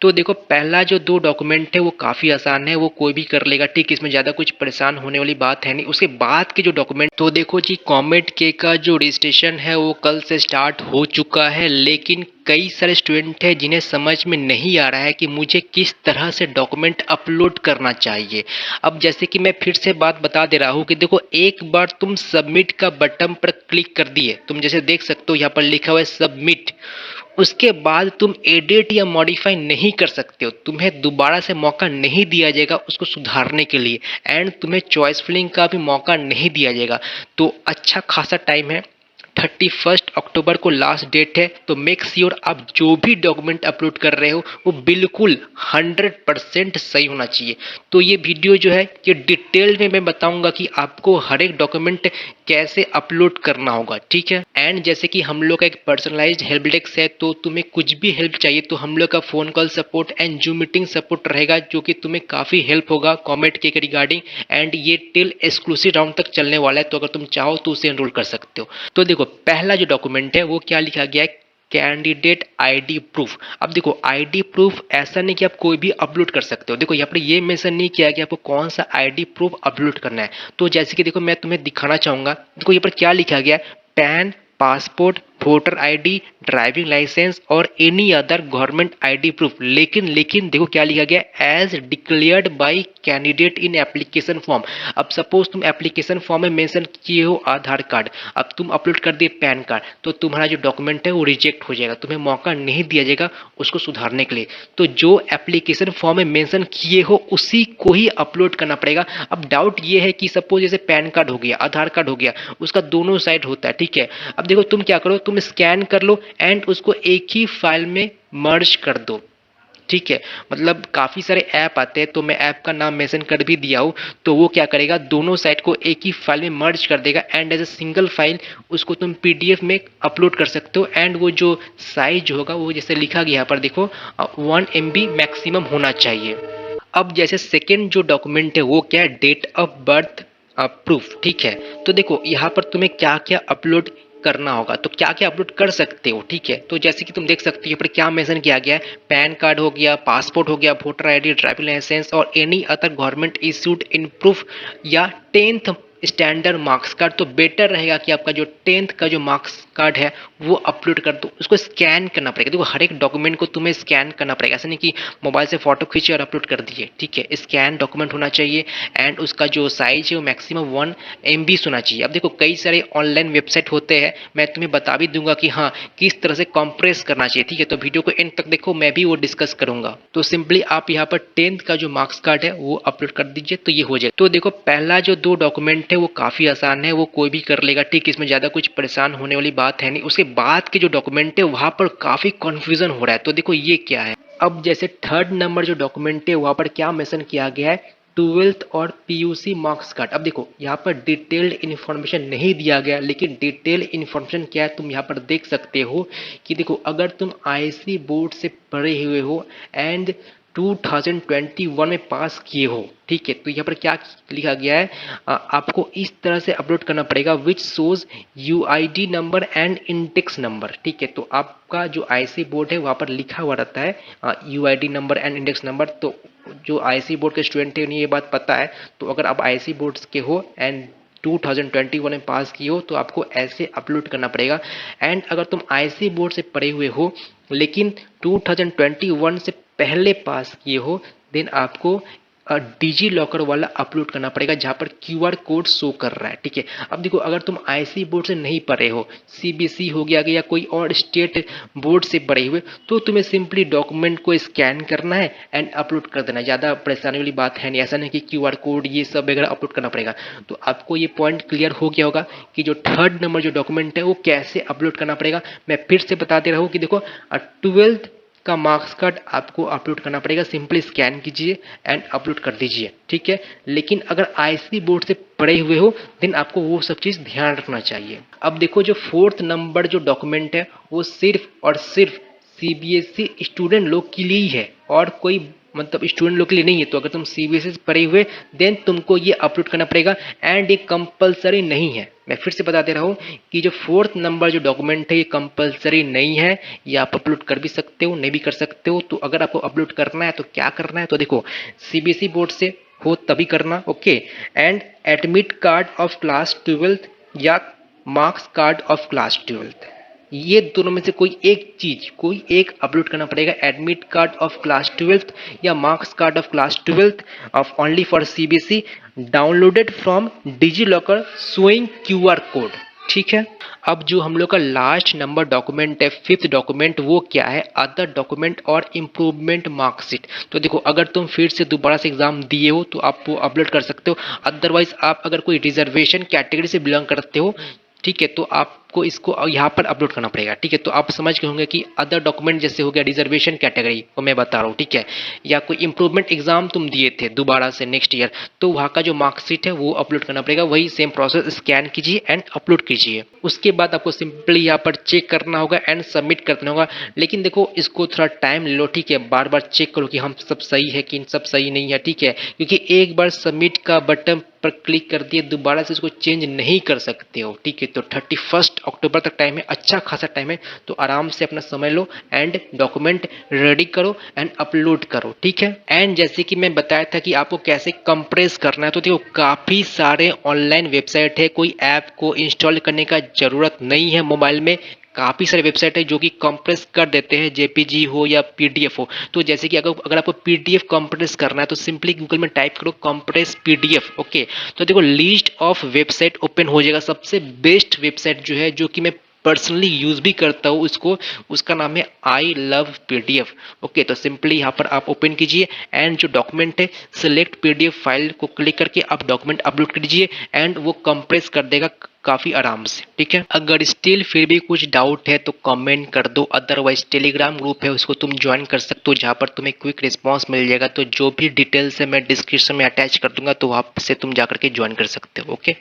तो देखो पहला जो 2 डॉक्यूमेंट है वो काफ़ी आसान है, वो कोई भी कर लेगा, ठीक है, इसमें ज़्यादा कुछ परेशान होने वाली बात है नहीं। उसके बाद के जो डॉक्यूमेंट तो देखो जी कॉमेट के का जो रजिस्ट्रेशन है वो कल से स्टार्ट हो चुका है, लेकिन कई सारे स्टूडेंट हैं जिन्हें समझ में नहीं आ रहा है कि मुझे किस तरह से डॉक्यूमेंट अपलोड करना चाहिए। अब जैसे कि मैं फिर से बात बता दे रहा हूँ कि देखो एक बार तुम सबमिट का बटन पर क्लिक कर दिए, तुम जैसे देख सकते हो यहाँ पर लिखा हुआ है सबमिट, उसके बाद तुम एडिट या मॉडिफाई नहीं कर सकते हो, तुम्हें दोबारा से मौका नहीं दिया जाएगा उसको सुधारने के लिए, एंड तुम्हें चॉइस फिलिंग का भी मौका नहीं दिया जाएगा। तो अच्छा खासा टाइम है, 31 अक्टूबर को लास्ट डेट है, तो मेक श्योर आप जो भी डॉक्यूमेंट अपलोड कर रहे हो वो बिल्कुल 100% सही होना चाहिए। तो ये वीडियो जो है ये डिटेल में मैं बताऊंगा कि आपको हर एक डॉक्यूमेंट कैसे अपलोड करना होगा, ठीक है। एंड जैसे कि हम लोग का एक पर्सनलाइज्ड हेल्प डेस्क है, तो तुम्हें कुछ भी हेल्प चाहिए तो हम लोग का phone call support and zoom meeting support रहेगा, जो कि तुम्हें काफ़ी हेल्प होगा कॉमेंट के रिगार्डिंग। एंड ये टिल एक्सक्लूसिव राउंड तक चलने वाला है, तो अगर तुम चाहो तो उसे एनरोल कर सकते हो। तो देखो पहला जो डॉक्यूमेंट है वो क्या लिखा गया है, कैंडिडेट आईडी प्रूफ। अब देखो आईडी प्रूफ ऐसा नहीं कि आप कोई भी अपलोड कर सकते हो, देखो यहाँ पर ये मेंशन नहीं किया कि आपको कौन सा आईडी प्रूफ अपलोड करना है। तो जैसे कि देखो मैं तुम्हें दिखाना चाहूंगा, देखो यहाँ पर क्या लिखा गया है, PAN, passport, voter ID, driving licence और any other government ID proof. लेकिन लेकिन देखो क्या लिखा गया, as declared by candidate in application form. अब सपोज तुम एप्लीकेशन फॉर्म में मेंशन किए हो आधार कार्ड, अब तुम अपलोड कर दिए पैन कार्ड, तो तुम्हारा जो डॉक्यूमेंट है वो रिजेक्ट हो जाएगा, तुम्हें मौका नहीं दिया जाएगा उसको सुधारने के लिए। तो जो एप्लीकेशन फॉर्म में मेंशन किए हो उसी को ही अपलोड करना पड़ेगा। अब डाउट ये है कि सपोज जैसे पैन कार्ड हो गया, आधार कार्ड हो गया, उसका दोनों साइड होता है, ठीक है। अब देखो तुम क्या करो, तुम स्कैन कर लो एंड उसको एक ही फाइल में मर्ज कर दो, ठीक है। मतलब काफ़ी सारे ऐप आते हैं, तो मैं ऐप का नाम मेंशन कर भी दिया हूँ। तो वो क्या करेगा, दोनों साइड को एक ही फाइल में मर्ज कर देगा and as a single file उसको तुम पीडीएफ में अपलोड कर सकते हो। एंड वो जो साइज होगा वो जैसे लिखा गया यहाँ पर देखो 1 MB मैक्सिमम होना चाहिए। अब जैसे सेकेंड जो डॉक्यूमेंट है वो क्या है, डेट ऑफ बर्थ प्रूफ, ठीक है। तो देखो यहाँ पर तुम्हें क्या क्या अपलोड करना होगा, तो क्या क्या अपलोड कर सकते हो, ठीक है। तो जैसे कि तुम देख सकते हो यहाँ पर क्या मेंशन किया गया है, पैन कार्ड हो गया, पासपोर्ट हो गया, वोटर आईडी, ड्राइविंग लाइसेंस और any other government issued in proof या 10th स्टैंडर्ड मार्क्स कार्ड। तो बेटर रहेगा कि आपका जो 10th का जो मार्क्स कार्ड है वो अपलोड कर दो, उसको स्कैन करना पड़ेगा। देखो हर एक डॉक्यूमेंट को तुम्हें स्कैन करना पड़ेगा, ऐसा नहीं कि मोबाइल से फोटो खींचे और अपलोड कर दिए, ठीक है। स्कैन डॉक्यूमेंट होना चाहिए एंड उसका जो साइज है वो मैक्सिमम 1 MB होना चाहिए। अब देखो कई सारे ऑनलाइन वेबसाइट होते हैं, मैं तुम्हें बता भी दूंगा कि हाँ किस तरह से कंप्रेस करना चाहिए, ठीक है। तो वीडियो को एंड तक देखो, मैं भी वो डिस्कस करूंगा। तो सिंपली आप यहाँ पर 10th का जो मार्क्स कार्ड है वो अपलोड कर दीजिए, तो ये हो जाए। तो देखो पहला जो 2 डॉक्यूमेंट है वो काफ़ी आसान है, वो कोई भी कर लेगा, ठीक, इसमें ज़्यादा कुछ परेशान होने वाली बात है नहीं। उसके बाद के जो डॉक्यूमेंट है वहाँ पर काफ़ी कन्फ्यूजन हो रहा है, तो देखो ये क्या है। अब जैसे थर्ड नंबर जो डॉक्यूमेंट है वहाँ पर क्या मेंशन किया गया है, 12th और पीयूसी मार्क्स कार्ड। अब देखो यहाँ पर डिटेल्ड इन्फॉर्मेशन नहीं दिया गया, लेकिन डिटेल इन्फॉर्मेशन क्या है तुम यहाँ पर देख सकते हो कि देखो अगर तुम आईसी बोर्ड से पढ़े हुए हो एंड 2021 में पास किए हो, ठीक है, तो यहाँ पर क्या लिखा गया है, आपको इस तरह से अपलोड करना पड़ेगा which shows UID number and index number, ठीक है। तो आपका जो आईसी बोर्ड है वहाँ पर लिखा हुआ रहता है UID number and index number. तो जो आईसी बोर्ड के स्टूडेंट है उन्हें ये बात पता है, तो अगर आप आईसी बोर्ड के हो एंड 2021 में पास किए हो तो आपको ऐसे अपलोड करना पड़ेगा। एंड अगर तुम आईसी बोर्ड से पढ़े हुए हो लेकिन 2021 से पहले पास किए हो, देन आपको डिजी लॉकर वाला अपलोड करना पड़ेगा जहाँ पर क्यूआर कोड शो कर रहा है, ठीक है। अब देखो अगर तुम आईसी बोर्ड से नहीं पढ़े हो, सीबीएसई हो गया या कोई और स्टेट बोर्ड से पढ़े हुए, तो तुम्हें सिंपली डॉक्यूमेंट को स्कैन करना है एंड अपलोड कर देना, ज़्यादा परेशानी वाली बात है नहीं। ऐसा नहीं कि क्यूआर कोड ये सब वगैरह अपलोड करना पड़ेगा। तो आपको ये पॉइंट क्लियर हो गया होगा कि जो थर्ड नंबर जो डॉक्यूमेंट है वो कैसे अपलोड करना पड़ेगा। मैं फिर से बता दे रहा हूँ कि देखो 12th का मार्क्स कार्ड आपको अपलोड करना पड़ेगा, सिंपली स्कैन कीजिए एंड अपलोड कर दीजिए, ठीक है। लेकिन अगर आईसी बोर्ड से पढ़े हुए हो देन आपको वो सब चीज़ ध्यान रखना चाहिए। अब देखो जो फोर्थ नंबर जो डॉक्यूमेंट है वो सिर्फ और सिर्फ सीबीएसई स्टूडेंट लोग के लिए ही है, और कोई मतलब स्टूडेंट लोग के लिए नहीं है। तो अगर तुम सीबीएसई से पढ़े हुए देन तुमको ये अपलोड करना पड़ेगा एंड ये कंपलसरी नहीं है। मैं फिर से बता दे रहा हूँ कि जो 4th नंबर जो डॉक्यूमेंट है ये कंपलसरी नहीं है, ये आप अपलोड कर भी सकते हो नहीं भी कर सकते हो। तो अगर आपको अपलोड करना है तो क्या करना है, तो देखो सीबीएसई बोर्ड से हो तभी करना, okay. And admit card of class 12th या marks card of class 12th, ये दोनों में से कोई एक अपलोड करना पड़ेगा। Admit card of class 12th या marks card of class 12th of only for CBSE downloaded from DigiLocker showing QR code, ठीक है। अब जो हम लोग का लास्ट नंबर डॉक्यूमेंट है 5th डॉक्यूमेंट, वो क्या है, अदर डॉक्यूमेंट और इम्प्रूवमेंट मार्कशीट। तो देखो अगर तुम फिर से दोबारा से एग्जाम दिए हो तो आप वो अपलोड कर सकते हो। अदरवाइज आप अगर कोई रिजर्वेशन कैटेगरी से बिलोंग करते हो, ठीक है, तो आपको इसको यहाँ पर अपलोड करना पड़ेगा, ठीक है। तो आप समझ गए होंगे कि अदर डॉक्यूमेंट जैसे हो गया रिजर्वेशन कैटेगरी, वो मैं बता रहा हूँ, ठीक है, या कोई इंप्रूवमेंट एग्जाम तुम दिए थे दोबारा से नेक्स्ट ईयर, तो वहाँ का जो मार्कशीट है वो अपलोड करना पड़ेगा। वही सेम प्रोसेस, स्कैन कीजिए एंड अपलोड कीजिए। उसके बाद आपको सिंपली यहाँ पर चेक करना होगा एंड सबमिट करना होगा। लेकिन देखो इसको थोड़ा टाइम ले लो, ठीक है, बार बार चेक करो कि हम सब सही है कि सब सही नहीं है, ठीक है, क्योंकि एक बार सबमिट का बटन पर क्लिक कर दिए दोबारा से इसको चेंज नहीं कर सकते हो, ठीक है। तो 31 अक्टूबर तक टाइम है, अच्छा खासा टाइम है, तो आराम से अपना समय लो एंड डॉक्यूमेंट रेडी करो एंड अपलोड करो, ठीक है। एंड जैसे कि मैं बताया था कि आपको कैसे कंप्रेस करना है, तो देखो काफ़ी सारे ऑनलाइन वेबसाइट है, कोई ऐप को इंस्टॉल करने का ज़रूरत नहीं है। मोबाइल में काफ़ी सारे वेबसाइट है जो कि कंप्रेस कर देते हैं, जेपीजी हो या पीडीएफ हो। तो जैसे कि अगर आपको पीडीएफ कंप्रेस करना है तो सिंपली गूगल में टाइप करो कंप्रेस पीडीएफ, ओके। तो देखो लिस्ट ऑफ वेबसाइट ओपन हो जाएगा। सबसे बेस्ट वेबसाइट जो है, जो कि मैं पर्सनली यूज भी करता हूँ उसको, उसका नाम है आई लव पीडीएफ, ओके। तो सिंपली यहाँ पर आप ओपन कीजिए एंड जो डॉक्यूमेंट है सिलेक्ट पीडीएफ फाइल को क्लिक करके आप डॉक्यूमेंट अपलोड कीजिए एंड वो कंप्रेस कर देगा काफ़ी आराम से, ठीक है। अगर स्टिल फिर भी कुछ डाउट है तो कमेंट कर दो, अदरवाइज टेलीग्राम ग्रुप है उसको तुम ज्वाइन कर सकते हो, जहाँ पर तुम्हें क्विक रिस्पांस मिल जाएगा। तो जो भी डिटेल्स है मैं डिस्क्रिप्शन में अटैच कर दूंगा, तो वहाँ से तुम जाकर के ज्वाइन कर सकते हो, ओके।